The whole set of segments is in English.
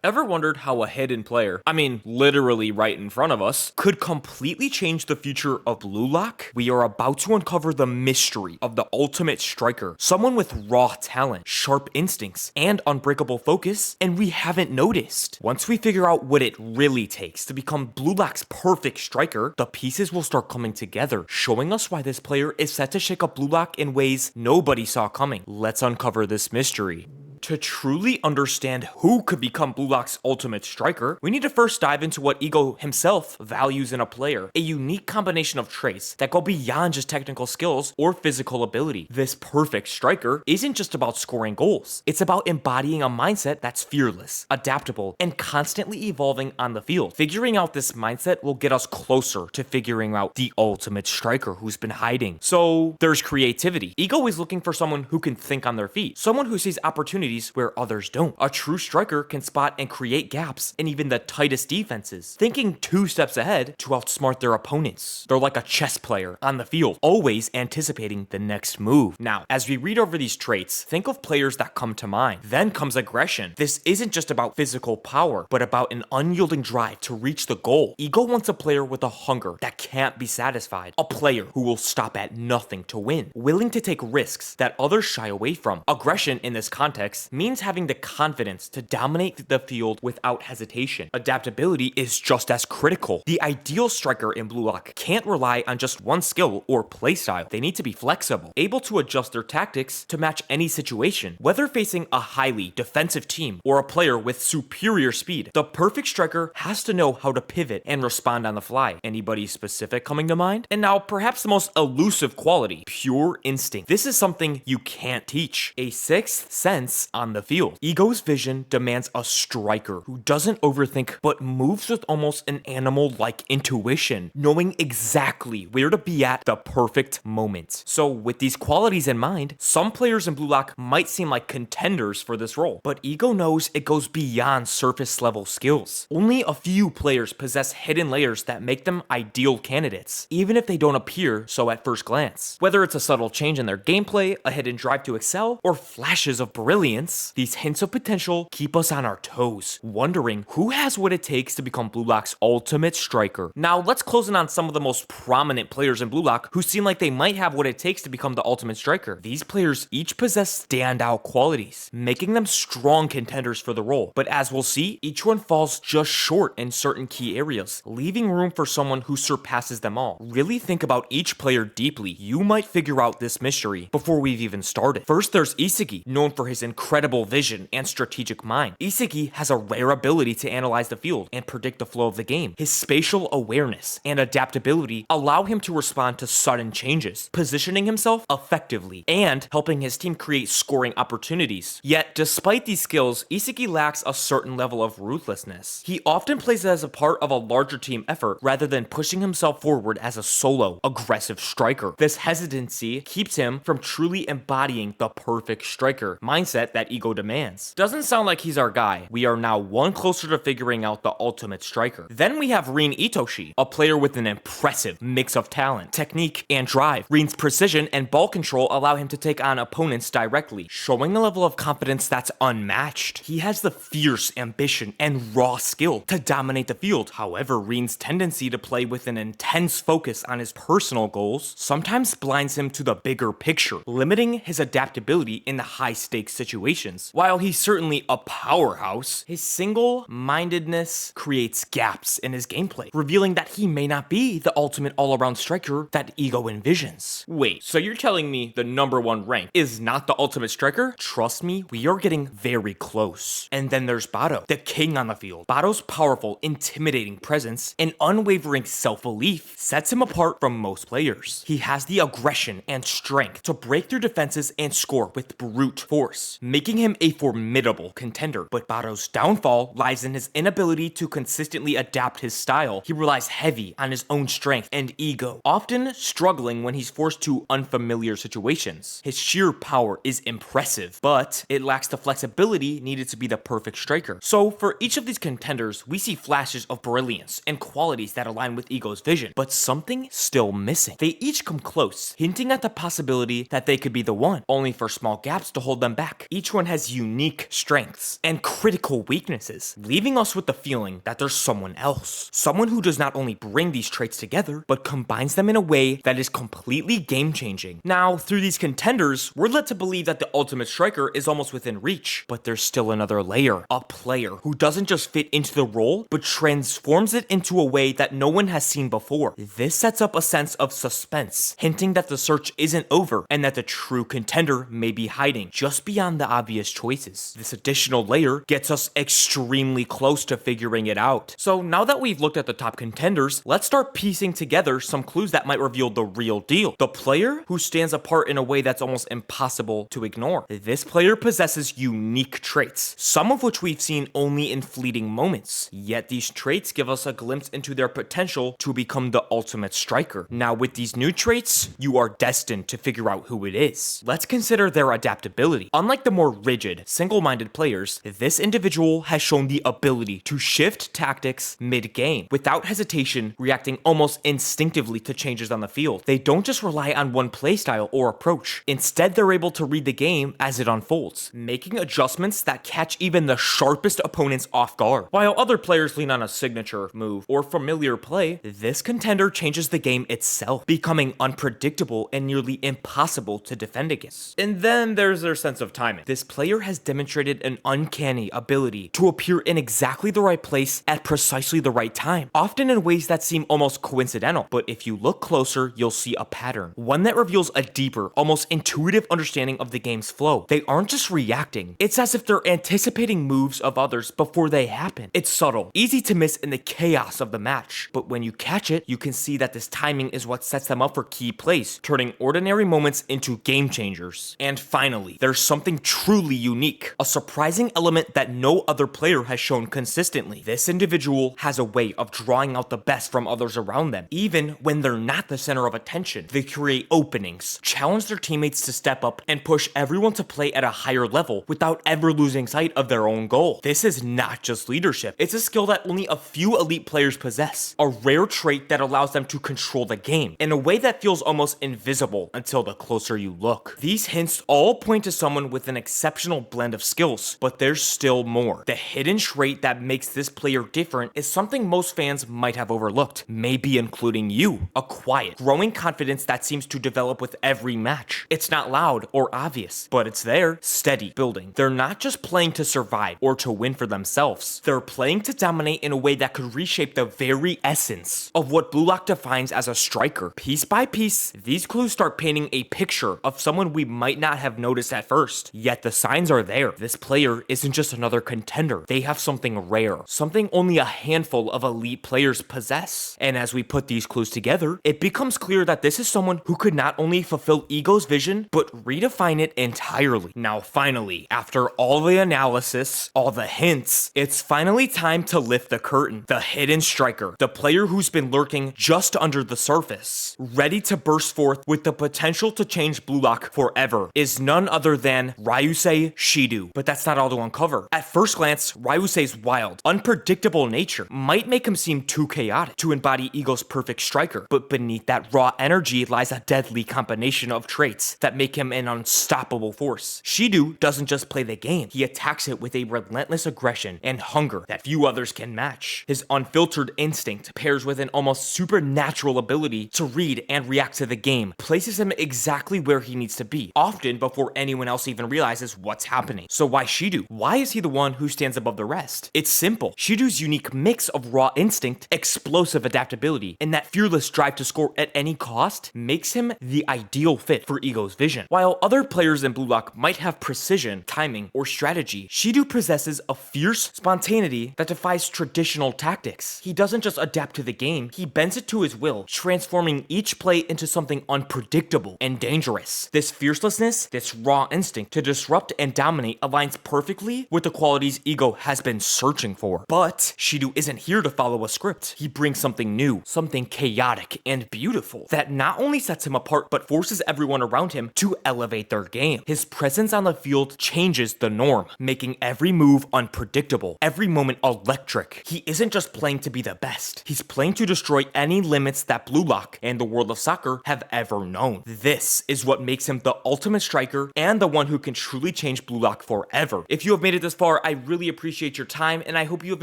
Ever wondered how a hidden player, I mean literally right in front of us, could completely change the future of Blue Lock? We are about to uncover the mystery of the ultimate striker, someone with raw talent, sharp instincts, and unbreakable focus, and we haven't noticed. Once we figure out what it really takes to become Blue Lock's perfect striker, the pieces will start coming together, showing us why this player is set to shake up Blue Lock in ways nobody saw coming. Let's uncover this mystery. To truly understand who could become Blue Lock's ultimate striker, we need to first dive into what Ego himself values in a player, a unique combination of traits that go beyond just technical skills or physical ability. This perfect striker isn't just about scoring goals, it's about embodying a mindset that's fearless, adaptable, and constantly evolving on the field. Figuring out this mindset will get us closer to figuring out the ultimate striker who's been hiding. So there's creativity. Ego is looking for someone who can think on their feet, someone who sees opportunities where others don't. A true striker can spot and create gaps in even the tightest defenses, thinking 2 steps ahead to outsmart their opponents. They're like a chess player on the field, always anticipating the next move. Now, as we read over these traits, think of players that come to mind. Then comes aggression. This isn't just about physical power, but about an unyielding drive to reach the goal. Ego wants a player with a hunger that can't be satisfied, a player who will stop at nothing to win, willing to take risks that others shy away from. Aggression in this context means having the confidence to dominate the field without hesitation. Adaptability is just as critical. The ideal striker in Blue Lock can't rely on just one skill or playstyle. They need to be flexible, able to adjust their tactics to match any situation. Whether facing a highly defensive team or a player with superior speed, the perfect striker has to know how to pivot and respond on the fly. Anybody specific coming to mind? And now, perhaps the most elusive quality, pure instinct. This is something you can't teach. A sixth sense on the field. Ego's vision demands a striker who doesn't overthink but moves with almost an animal-like intuition, knowing exactly where to be at the perfect moment. So with these qualities in mind, some players in Blue Lock might seem like contenders for this role, but Ego knows it goes beyond surface level skills. Only a few players possess hidden layers that make them ideal candidates, even if they don't appear so at first glance. Whether it's a subtle change in their gameplay, a hidden drive to excel, or flashes of brilliance, these hints of potential keep us on our toes, wondering who has what it takes to become Blue Lock's ultimate striker. Now, let's close in on some of the most prominent players in Blue Lock who seem like they might have what it takes to become the ultimate striker. These players each possess standout qualities, making them strong contenders for the role. But as we'll see, each one falls just short in certain key areas, leaving room for someone who surpasses them all. Really think about each player deeply. You might figure out this mystery before we've even started. First, there's Isagi, known for his incredible vision and strategic mind. Isagi has a rare ability to analyze the field and predict the flow of the game. His spatial awareness and adaptability allow him to respond to sudden changes, positioning himself effectively and helping his team create scoring opportunities. Yet, despite these skills, Isagi lacks a certain level of ruthlessness. He often plays as a part of a larger team effort rather than pushing himself forward as a solo, aggressive striker. This hesitancy keeps him from truly embodying the perfect striker mindset that Ego demands. Doesn't sound like he's our guy. We are now one closer to figuring out the ultimate striker. Then we have Rin Itoshi, a player with an impressive mix of talent, technique, and drive. Rin's precision and ball control allow him to take on opponents directly, showing a level of confidence that's unmatched. He has the fierce ambition and raw skill to dominate the field. However, Rin's tendency to play with an intense focus on his personal goals sometimes blinds him to the bigger picture, limiting his adaptability in the high-stakes situations. While he's certainly a powerhouse, his single-mindedness creates gaps in his gameplay, revealing that he may not be the ultimate all-around striker that Ego envisions. Wait, so you're telling me the #1 rank is not the ultimate striker? Trust me, we are getting very close. And then there's Bato, the king on the field. Bato's powerful, intimidating presence and unwavering self-belief sets him apart from most players. He has the aggression and strength to break through defenses and score with brute force, making him a formidable contender. But Bato's downfall lies in his inability to consistently adapt his style. He relies heavy on his own strength and ego, often struggling when he's forced to unfamiliar situations. His sheer power is impressive, but it lacks the flexibility needed to be the perfect striker. So for each of these contenders, we see flashes of brilliance and qualities that align with Ego's vision, but something still missing. They each come close, hinting at the possibility that they could be the one, only for small gaps to hold them back. each one has unique strengths and critical weaknesses, leaving us with the feeling that there's someone else. Someone who does not only bring these traits together, but combines them in a way that is completely game-changing. Now, through these contenders, we're led to believe that the ultimate striker is almost within reach, but there's still another layer. A player who doesn't just fit into the role, but transforms it into a way that no one has seen before. This sets up a sense of suspense, hinting that the search isn't over and that the true contender may be hiding just beyond the obvious choices. This additional layer gets us extremely close to figuring it out. So now that we've looked at the top contenders, let's start piecing together some clues that might reveal the real deal. The player who stands apart in a way that's almost impossible to ignore. This player possesses unique traits, some of which we've seen only in fleeting moments, yet these traits give us a glimpse into their potential to become the ultimate striker. Now with these new traits, you are destined to figure out who it is. Let's consider their adaptability. Unlike the more rigid, single-minded players, this individual has shown the ability to shift tactics mid-game, without hesitation, reacting almost instinctively to changes on the field. They don't just rely on one playstyle or approach. Instead, they're able to read the game as it unfolds, making adjustments that catch even the sharpest opponents off guard. While other players lean on a signature move or familiar play, this contender changes the game itself, becoming unpredictable and nearly impossible to defend against. And then there's their sense of timing. This player has demonstrated an uncanny ability to appear in exactly the right place at precisely the right time, often in ways that seem almost coincidental, but if you look closer, you'll see a pattern, one that reveals a deeper, almost intuitive understanding of the game's flow. They aren't just reacting, it's as if they're anticipating moves of others before they happen. It's subtle, easy to miss in the chaos of the match, but when you catch it, you can see that this timing is what sets them up for key plays, turning ordinary moments into game changers. And finally, there's something truly unique, a surprising element that no other player has shown consistently. This individual has a way of drawing out the best from others around them, even when they're not the center of attention. They create openings, challenge their teammates to step up, and push everyone to play at a higher level without ever losing sight of their own goal. This is not just leadership, it's a skill that only a few elite players possess, a rare trait that allows them to control the game in a way that feels almost invisible until the closer you look. These hints all point to someone with an exceptional blend of skills, but there's still more. The hidden trait that makes this player different is something most fans might have overlooked, maybe including you. A quiet, growing confidence that seems to develop with every match. It's not loud or obvious, but it's there, steady, building. They're not just playing to survive or to win for themselves. They're playing to dominate in a way that could reshape the very essence of what Blue Lock defines as a striker. Piece by piece, these clues start painting a picture of someone we might not have noticed at first, yet the signs are there. This player isn't just another contender. They have something rare, something only a handful of elite players possess. And as we put these clues together, it becomes clear that this is someone who could not only fulfill Ego's vision, but redefine it entirely. Now finally, after all the analysis, all the hints, it's finally time to lift the curtain. The hidden striker, the player who's been lurking just under the surface, ready to burst forth with the potential to change Blue Lock forever, is none other than Ryusei Shidou. But that's not all to uncover. At first glance, Ryusei's wild, unpredictable nature might make him seem too chaotic to embody Ego's perfect striker, but beneath that raw energy lies a deadly combination of traits that make him an unstoppable force. Shidou doesn't just play the game, he attacks it with a relentless aggression and hunger that few others can match. His unfiltered instinct pairs with an almost supernatural ability to read and react to the game, places him exactly where he needs to be, often before anyone else even realizes what's happening. So why Shidou? Why is he the one who stands above the rest? It's simple. Shidou's unique mix of raw instinct, explosive adaptability, and that fearless drive to score at any cost makes him the ideal fit for Ego's vision. While other players in Blue Lock might have precision, timing, or strategy, Shidou possesses a fierce spontaneity that defies traditional tactics. He doesn't just adapt to the game, he bends it to his will, transforming each play into something unpredictable and dangerous. This fiercelessness, this raw instinct to disrupt and dominate aligns perfectly with the qualities Ego has been searching for. But Shidou isn't here to follow a script. He brings something new, something chaotic and beautiful that not only sets him apart but forces everyone around him to elevate their game. His presence on the field changes the norm, making every move unpredictable, every moment electric. He isn't just playing to be the best, he's playing to destroy any limits that Blue Lock and the world of soccer have ever known. This is what makes him the ultimate striker and the one who can truly change Blue Lock forever. If you have made it this far, I really appreciate your time, and I hope you have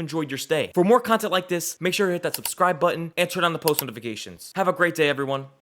enjoyed your stay. For more content like this, make sure to hit that subscribe button and turn on the post notifications. Have a great day, everyone.